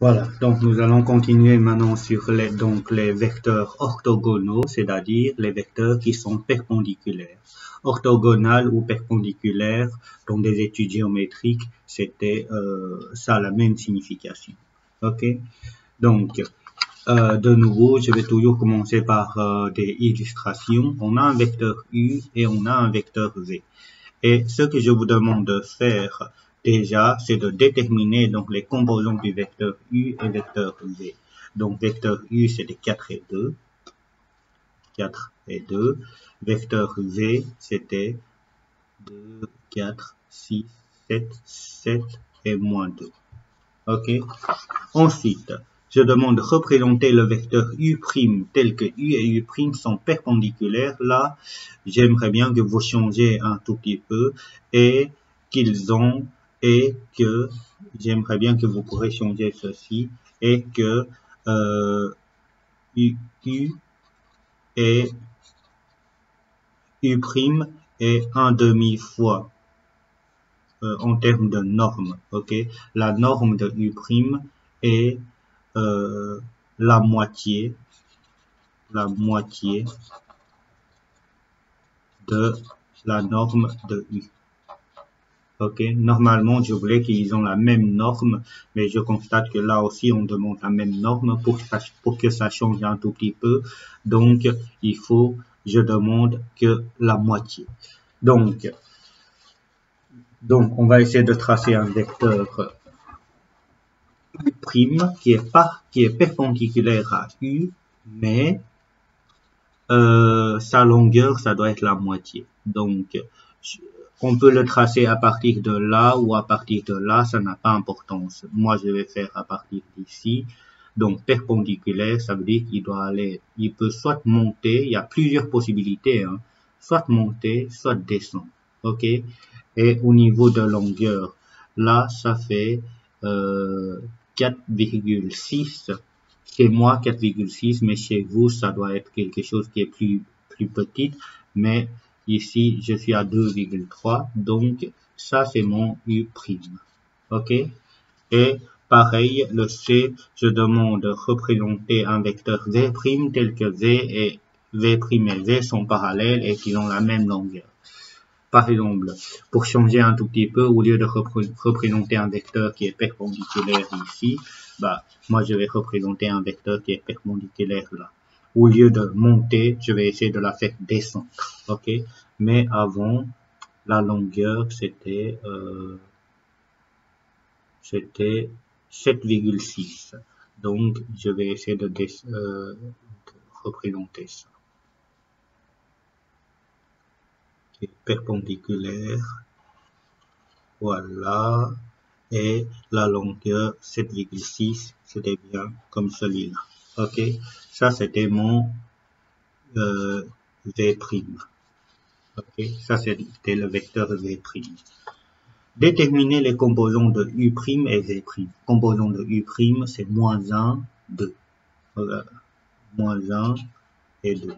Voilà, donc nous allons continuer maintenant sur les vecteurs orthogonaux, c'est-à-dire les vecteurs qui sont perpendiculaires. Orthogonal ou perpendiculaire, dans des études géométriques, c'était ça la même signification. Ok, donc de nouveau, je vais toujours commencer par des illustrations. On a un vecteur U et on a un vecteur V. Et ce que je vous demande de faire déjà, c'est de déterminer donc les composants du vecteur U et vecteur V. Donc vecteur U, c'était 4 et 2. 4 et 2. Vecteur V, c'était 2, 4, 6, 7, 7 et moins 2. Ok. Ensuite, je demande de représenter le vecteur U' tel que U et U' sont perpendiculaires. Là, j'aimerais bien que vous changiez un tout petit peu et j'aimerais bien que vous pourrez changer ceci et que U et U' est un demi fois en termes de norme. Ok, la norme de U' est la moitié de la norme de U. Ok, normalement je voulais qu'ils ont la même norme, mais je constate que là aussi on demande la même norme pour que ça change un tout petit peu. Donc je demande que la moitié. Donc on va essayer de tracer un vecteur U' qui est perpendiculaire à U, mais sa longueur, ça doit être la moitié. Donc, on peut le tracer à partir de là ou à partir de là, ça n'a pas d'importance. Moi, je vais faire à partir d'ici. Donc, perpendiculaire, ça veut dire il peut soit monter, il y a plusieurs possibilités, hein, soit monter, soit descendre. Ok? Et au niveau de longueur, là, ça fait 4,6. Chez moi, 4,6, mais chez vous, ça doit être quelque chose qui est plus petit. Mais ici, je suis à 2,3. Donc, ça, c'est mon U'. OK? Et pareil, le C, je demande de représenter un vecteur V' tel que V' et V sont parallèles et qu'ils ont la même longueur. Par exemple, pour changer un tout petit peu, au lieu de représenter un vecteur qui est perpendiculaire ici, moi je vais représenter un vecteur qui est perpendiculaire là. Au lieu de monter, je vais essayer de la faire descendre. Ok? Mais avant, la longueur c'était 7,6. Donc je vais essayer de représenter ça. Perpendiculaire, voilà, et la longueur 7,6, c'était bien comme celui-là. Ok, ça c'était mon V'. Ok, ça c'était le vecteur V'. Déterminer les composants de U' et V'. Composants de U', c'est -1, 2. Voilà. -1 et 2.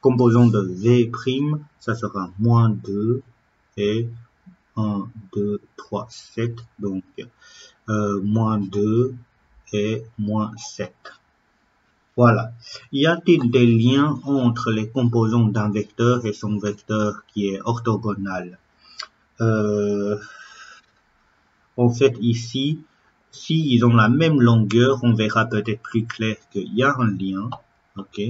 Composant de V', ça sera -2 et 1, 2, 3, 7. Donc, -2 et -7. Voilà. Y a-t-il des liens entre les composants d'un vecteur et son vecteur qui est orthogonal? En fait, ici, s'ils ont la même longueur, on verra peut-être plus clair qu'il y a un lien. Ok.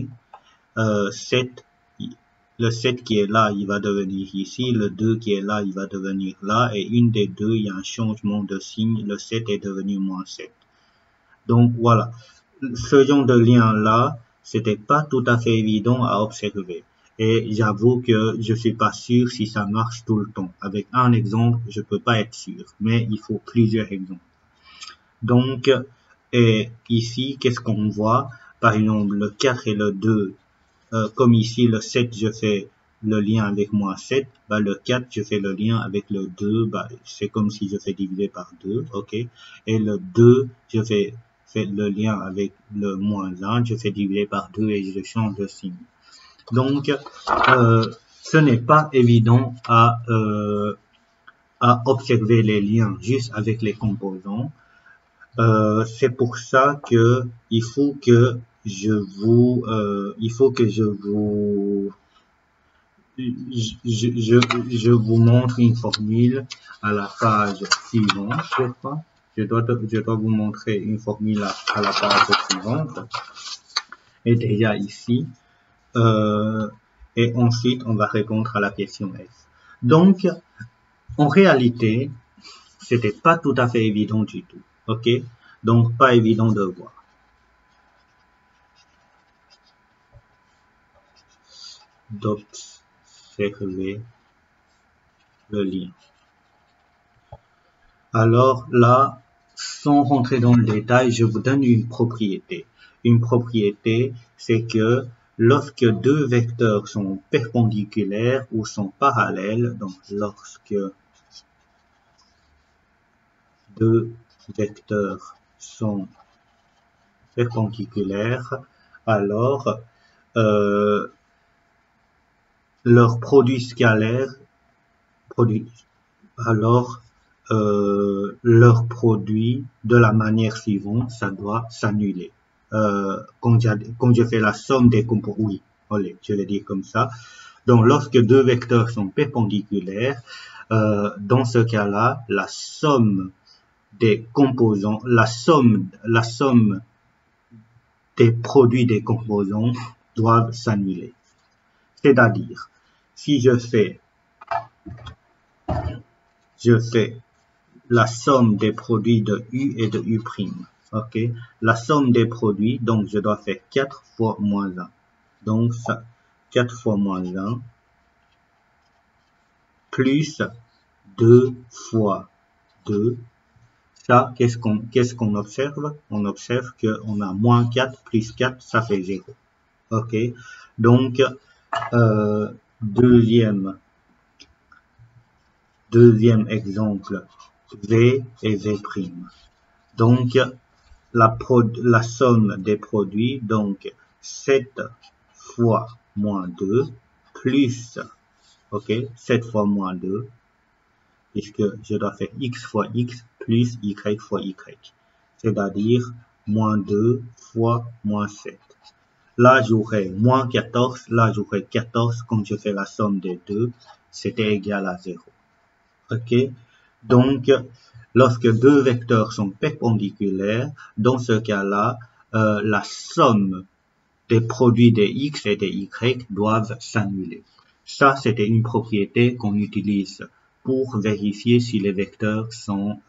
Le 7 qui est là, il va devenir ici. Le 2 qui est là, il va devenir là. Et une des deux, il y a un changement de signe. Le 7 est devenu -7. Donc, voilà. Ce genre de lien-là, c'était pas tout à fait évident à observer. Et j'avoue que je suis pas sûr si ça marche tout le temps. Avec un exemple, je peux pas être sûr. Mais il faut plusieurs exemples. Donc, et ici, qu'est-ce qu'on voit? Par exemple, le 4 et le 2. Comme ici, le 7, je fais le lien avec -7, le 4, je fais le lien avec le 2, c'est comme si je fais diviser par 2, ok. Et le 2, je fais le lien avec le -1, je fais diviser par 2 et je change de signe. Donc, ce n'est pas évident à observer les liens juste avec les composants. C'est pour ça que il faut que je vous je vous montre une formule à la page suivante, je crois. Je dois vous montrer une formule à la page suivante. Et déjà ici. Et ensuite, on va répondre à la question F. Donc, en réalité, c'était pas tout à fait évident du tout. OK? Donc, pas évident de voir. D'observer le lien. Alors là, sans rentrer dans le détail, je vous donne une propriété. Une propriété, c'est que lorsque deux vecteurs sont perpendiculaires ou sont parallèles, donc lorsque deux vecteurs sont perpendiculaires, alors leur produit scalaire, leur produit de la manière suivante, ça doit s'annuler. Quand je fais la somme des composants, oui, allez, je vais dire comme ça. Donc, lorsque deux vecteurs sont perpendiculaires, dans ce cas-là, la somme des composants, la somme des produits des composants doivent s'annuler. C'est-à-dire, si je fais la somme des produits de U et de U', ok, la somme des produits, donc je dois faire 4 fois moins 1. Donc, ça, 4 fois moins 1, plus 2 fois 2. Ça, qu'est-ce qu'on observe? On observe qu'on a moins 4 plus 4, ça fait 0. Ok, donc, deuxième exemple, V et V'. Donc, la somme des produits, donc 7 fois moins 2, plus, ok, 7 fois moins 2, puisque je dois faire x fois x plus y fois y, c'est-à-dire moins 2 fois moins 7. Là, j'aurai moins 14, là, j'aurai 14, quand je fais la somme des deux, c'était égal à 0. Ok? Donc, lorsque deux vecteurs sont perpendiculaires, dans ce cas-là, la somme des produits des x et des y doivent s'annuler. Ça, c'était une propriété qu'on utilise pour vérifier si les vecteurs sont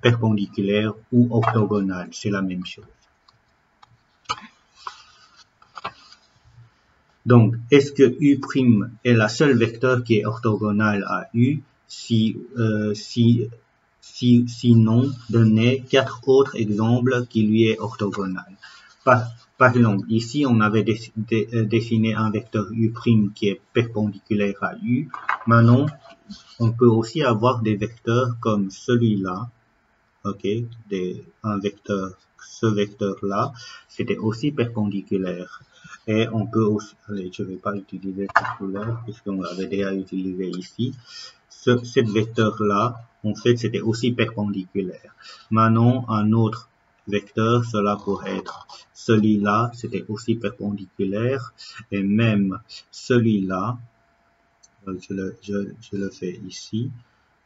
perpendiculaires ou orthogonales. C'est la même chose. Donc, est-ce que U' est la seule vecteur qui est orthogonale à U? Sinon, donnez 4 autres exemples qui lui est orthogonal. Par exemple, ici, on avait dessiné un vecteur U' qui est perpendiculaire à U. Maintenant, on peut aussi avoir des vecteurs comme celui-là. Ok, ce vecteur-là, c'était aussi perpendiculaire. Et on peut aussi, allez, je ne vais pas utiliser cette couleur puisqu'on l'avait déjà utilisé ici. Cette vecteur-là, en fait, c'était aussi perpendiculaire. Maintenant, un autre vecteur, cela pourrait être celui-là, c'était aussi perpendiculaire. Et même celui-là, je le fais ici,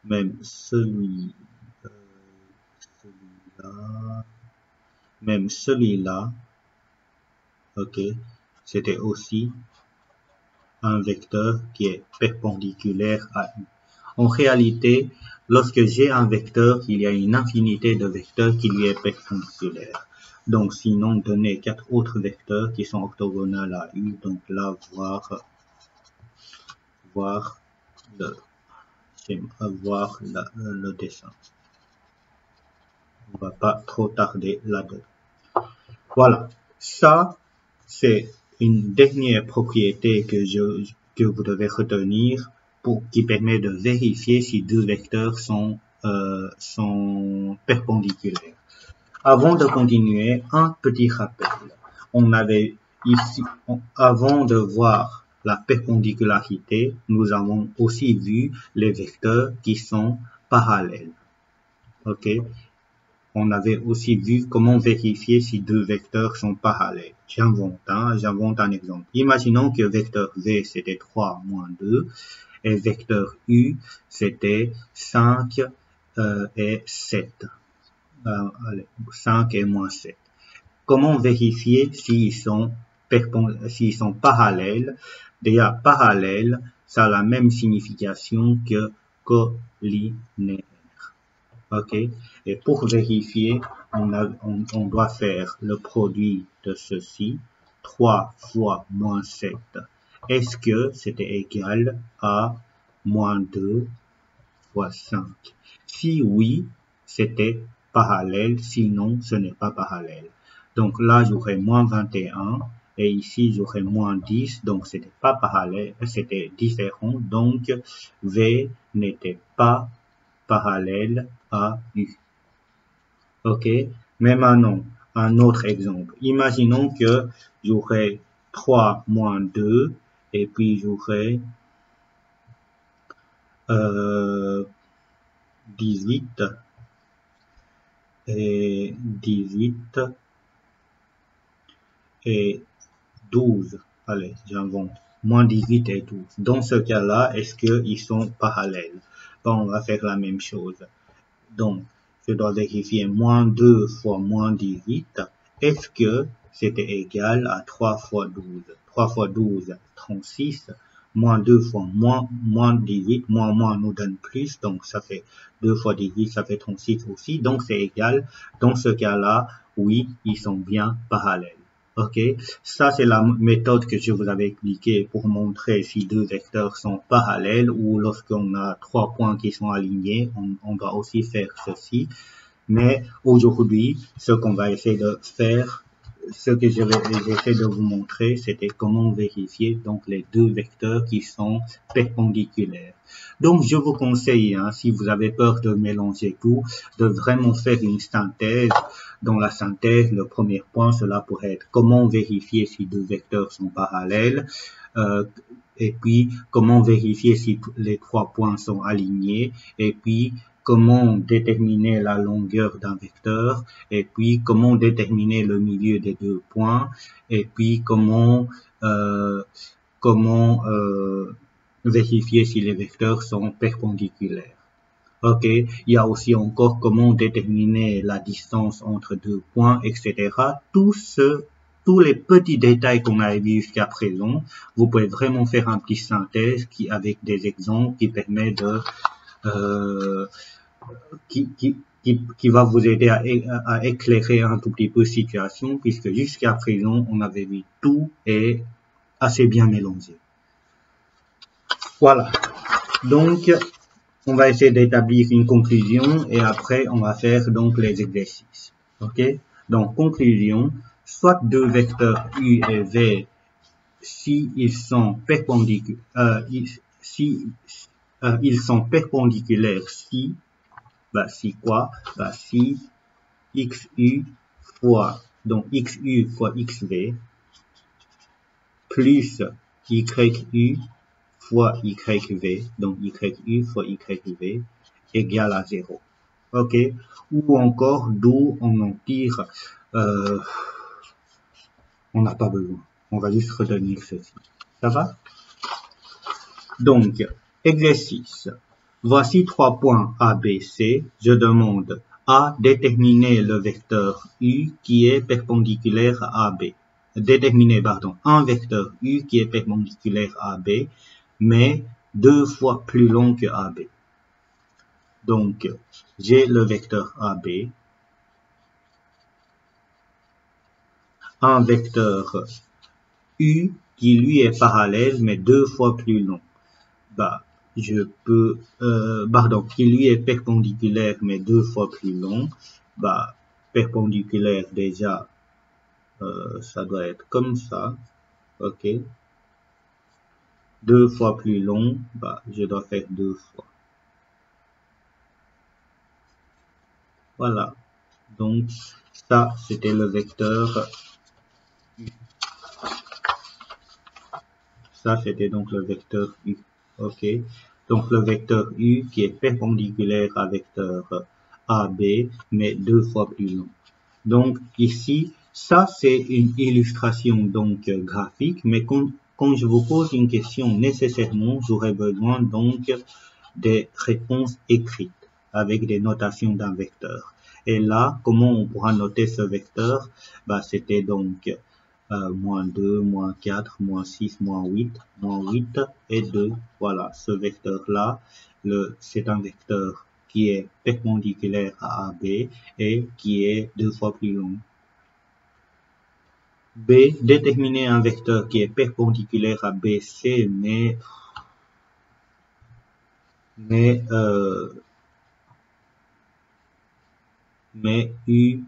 même celui-là, ok, c'était aussi un vecteur qui est perpendiculaire à U. En réalité, lorsque j'ai un vecteur, il y a une infinité de vecteurs qui lui est perpendiculaire. Donc, sinon, donner 4 autres vecteurs qui sont orthogonales à U. Donc là, voir le dessin. On va pas trop tarder là-dedans. Voilà. Ça, c'est une dernière propriété que vous devez retenir qui permet de vérifier si deux vecteurs sont perpendiculaires. Avant de continuer, un petit rappel. On avait ici, avant de voir la perpendicularité, nous avons aussi vu les vecteurs qui sont parallèles. Ok. On avait aussi vu comment vérifier si deux vecteurs sont parallèles. J'invente un exemple. Imaginons que vecteur V c'était 3 moins 2 et vecteur U c'était 5 et 7. 5 et moins 7. Comment vérifier s'ils sont parallèles? Déjà, parallèle, ça a la même signification que collinéaire. Ok, et pour vérifier, on doit faire le produit de ceci, 3 fois moins 7. Est-ce que c'était égal à moins 2 fois 5? Si oui, c'était parallèle, sinon ce n'est pas parallèle. Donc là, j'aurai moins 21 et ici j'aurai moins 10, donc c'était pas parallèle, c'était différent, donc V n'était pas parallèle à U. Ok, mais maintenant, un autre exemple. Imaginons que j'aurai 3 moins 2 et puis j'aurai 18 et 18 et 12. Allez, j'invente. Moins 18 et 12. Dans ce cas-là, est-ce qu'ils sont parallèles? Bon, on va faire la même chose. Donc, je dois vérifier moins 2 fois moins 18. Est-ce que c'était égal à 3 fois 12? 3 fois 12, 36. Moins 2 fois moins 18. Moins nous donne plus. Donc, ça fait 2 fois 18, ça fait 36 aussi. Donc, c'est égal. Dans ce cas-là, oui, ils sont bien parallèles. Ok, ça c'est la méthode que je vous avais expliquée pour montrer si deux vecteurs sont parallèles ou lorsqu'on a 3 points qui sont alignés, on doit aussi faire ceci. Mais aujourd'hui, ce qu'on va essayer de faire, ce que j'essaie de vous montrer, c'était comment vérifier donc les deux vecteurs qui sont perpendiculaires. Donc, je vous conseille, si vous avez peur de mélanger tout, de vraiment faire une synthèse. Dans la synthèse, le premier point, cela pourrait être comment vérifier si deux vecteurs sont parallèles. Et puis, comment vérifier si les 3 points sont alignés. Et puis, comment déterminer la longueur d'un vecteur, et puis comment déterminer le milieu des deux points, et puis comment vérifier si les vecteurs sont perpendiculaires. Ok, il y a aussi encore comment déterminer la distance entre deux points, etc. Tous les petits détails qu'on a vus jusqu'à présent, vous pouvez vraiment faire un petit synthèse avec des exemples qui permet de qui va vous aider à éclairer un tout petit peu la situation, puisque jusqu'à présent, on avait vu tout est assez bien mélangé. Voilà. Donc, on va essayer d'établir une conclusion et après, on va faire donc les exercices. Ok? Donc, conclusion, soit deux vecteurs U et V, si ils sont perpendiculaires, ils sont perpendiculaires si, si quoi? Si XU fois, donc XU fois XV, plus YU fois YV, donc YU fois YV, égale à 0. Ok? Ou encore, d'où on en tire, on n'a pas besoin. On va juste retenir ceci. Ça va? Donc, exercice. Voici 3 points A, B, C. Je demande A, déterminer le vecteur U qui est perpendiculaire à AB. Déterminer, un vecteur U qui est perpendiculaire à AB, mais 2 fois plus long que AB. Donc, j'ai le vecteur AB, un vecteur U qui lui est parallèle, mais 2 fois plus long. Je peux, qui lui est perpendiculaire, mais 2 fois plus long. Perpendiculaire, déjà, ça doit être comme ça. Ok. 2 fois plus long, je dois faire 2 fois. Voilà. Donc, ça, c'était le vecteur U. Ça, c'était donc le vecteur U. Ok. Donc le vecteur U qui est perpendiculaire à vecteur AB, mais 2 fois plus long. Donc ici, ça c'est une illustration donc graphique, mais quand je vous pose une question, nécessairement, j'aurai besoin donc des réponses écrites avec des notations d'un vecteur. Et là, comment on pourra noter ce vecteur? Bah, c'était donc moins 2, moins 4, moins 6, moins 8 et 2. Voilà, ce vecteur-là, c'est un vecteur qui est perpendiculaire à AB et qui est 2 fois plus long. B, déterminer un vecteur qui est perpendiculaire à BC, mais U,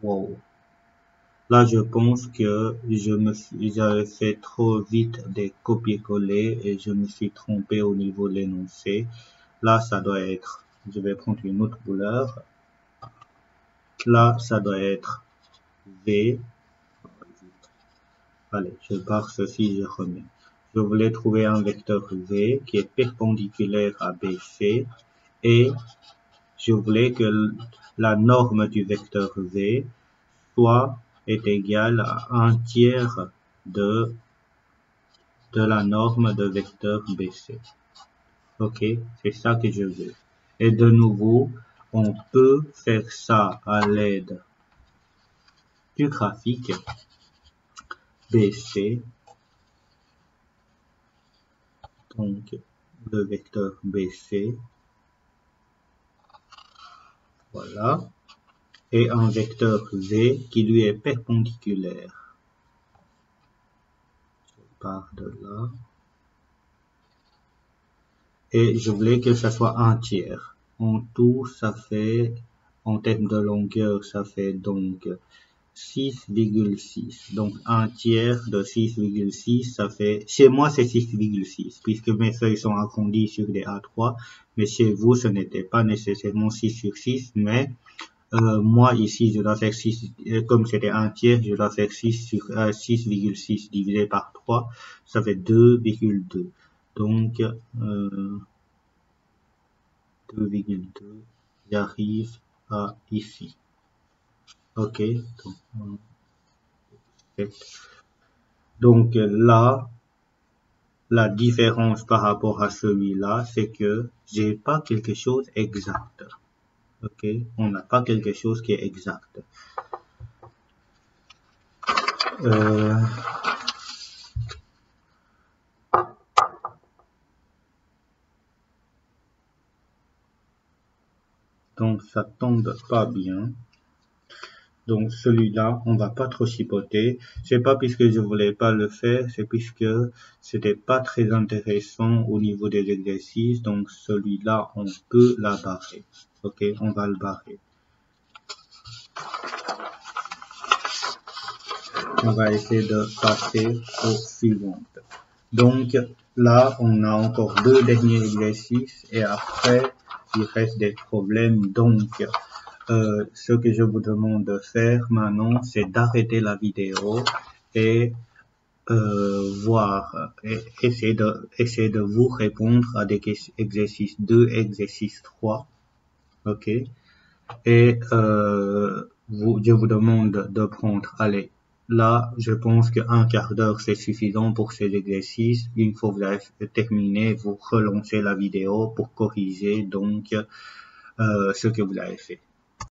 wow. Là, je pense que j'avais fait trop vite des copier-coller et je me suis trompé au niveau de l'énoncé. Là, ça doit être, je vais prendre une autre couleur. Là, ça doit être V. Allez, je barre ceci, je remets. Je voulais trouver un vecteur V qui est perpendiculaire à BC et je voulais que la norme du vecteur V est égale à 1/3 de la norme de vecteur BC. Ok, c'est ça que je veux. Et de nouveau, on peut faire ça à l'aide du graphique BC. Donc, le vecteur BC. Voilà. Et un vecteur V qui lui est perpendiculaire. Je pars de là. Et je voulais que ça soit 1/3. En tout, ça fait, en termes de longueur, ça fait donc 6,6. Donc 1/3 de 6,6, ça fait, chez moi c'est 6,6, puisque mes feuilles sont arrondies sur des A3, mais chez vous ce n'était pas nécessairement 6 sur 6, mais moi ici je dois faire 6, comme c'était 1/3, je dois faire 6 sur 6,6 divisé par 3, ça fait 2,2. Donc 2,2, j'arrive à ici. Ok, donc là, la différence par rapport à celui-là, c'est que j'ai pas quelque chose exact. Ok, on n'a pas quelque chose qui est exact. Donc ça tombe pas bien. Donc celui-là, on va pas trop chipoter. C'est pas puisque je voulais pas le faire, c'est puisque c'était pas très intéressant au niveau des exercices. Donc celui-là, on peut la barrer. Ok, on va le barrer. On va essayer de passer au suivant. Donc là, on a encore 2 derniers exercices et après, il reste des problèmes. Donc, ce que je vous demande de faire maintenant, c'est d'arrêter la vidéo et essayer de vous répondre à des exercices 2, exercice 3. Ok. Et je vous demande de prendre, allez, là, je pense qu'un quart d'heure, c'est suffisant pour ces exercices. Une fois que vous avez terminé, vous relancez la vidéo pour corriger donc ce que vous avez fait.